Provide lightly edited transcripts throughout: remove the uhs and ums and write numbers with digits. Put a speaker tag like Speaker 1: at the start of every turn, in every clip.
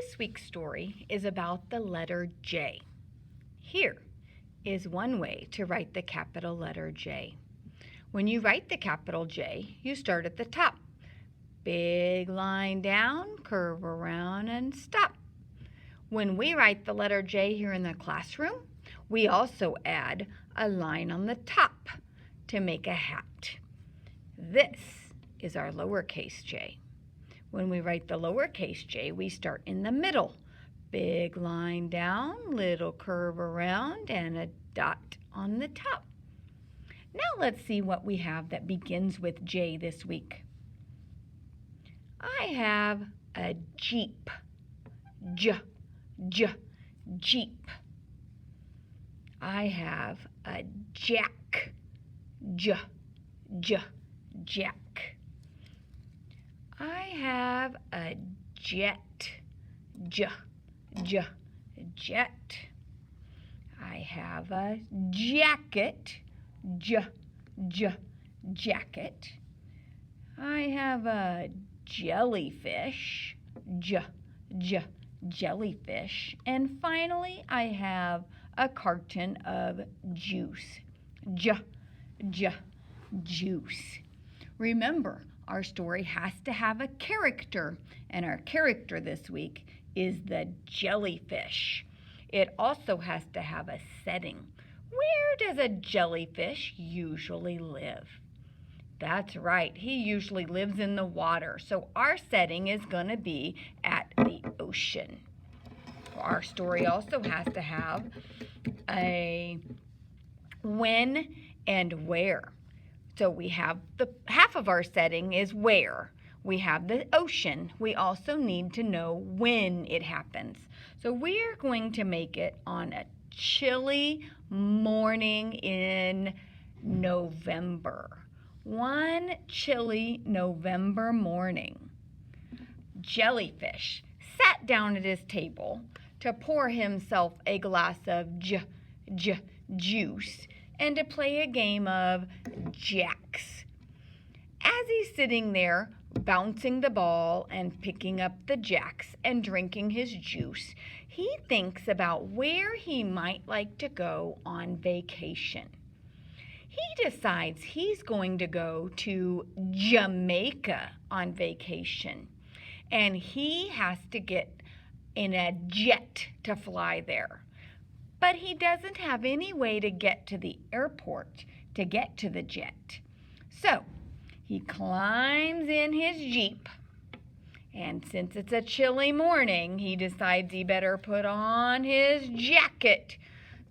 Speaker 1: This week's story is about the letter J. Here is one way to write the capital letter J. When you write the capital J, you start at the top. Big line down, curve around, and stop. When we write the letter J here in the classroom, we also add a line on the top to make a hat. This is our lowercase j. When we write the lowercase j, we start in the middle. Big line down, little curve around, and a dot on the top. Now let's see what we have that begins with J this week. I have a Jeep. Jeep. I have a jack. Jack. I have a jet. Jet. I have a jacket. Jacket. I have a jellyfish. Jellyfish. And finally, I have a carton of juice. Juice. Remember, our story has to have a character, and our character this week is the jellyfish. It also has to have a setting. Where does a jellyfish usually live? That's right, he usually lives in the water, so our setting is going to be at the ocean. Our story also has to have a when and where. So we have half of our setting is where. We have the ocean. We also need to know when it happens. So we are going to make it on a chilly morning in November. One chilly November morning. Jellyfish sat down at his table to pour himself a glass of juice and to play a game of jacks. As he's sitting there bouncing the ball and picking up the jacks and drinking his juice, he thinks about where he might like to go on vacation. He decides he's going to go to Jamaica on vacation, and he has to get in a jet to fly there. But he doesn't have any way to get to the airport to get to the jet. So he climbs in his Jeep, and since it's a chilly morning, he decides he better put on his jacket.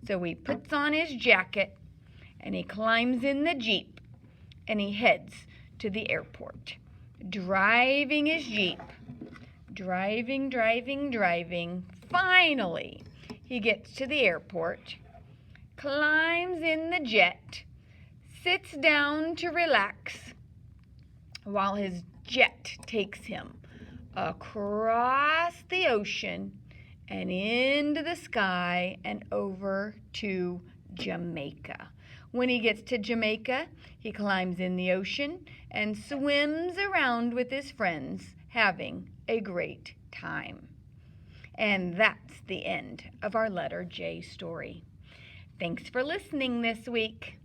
Speaker 1: So he puts on his jacket, and he climbs in the Jeep, and he heads to the airport, driving his Jeep. Driving. Finally, he gets to the airport, climbs in the jet, sits down to relax while his jet takes him across the ocean and into the sky and over to Jamaica. When he gets to Jamaica, he climbs in the ocean and swims around with his friends, having a great time. And that's the end of our letter J story. Thanks for listening this week.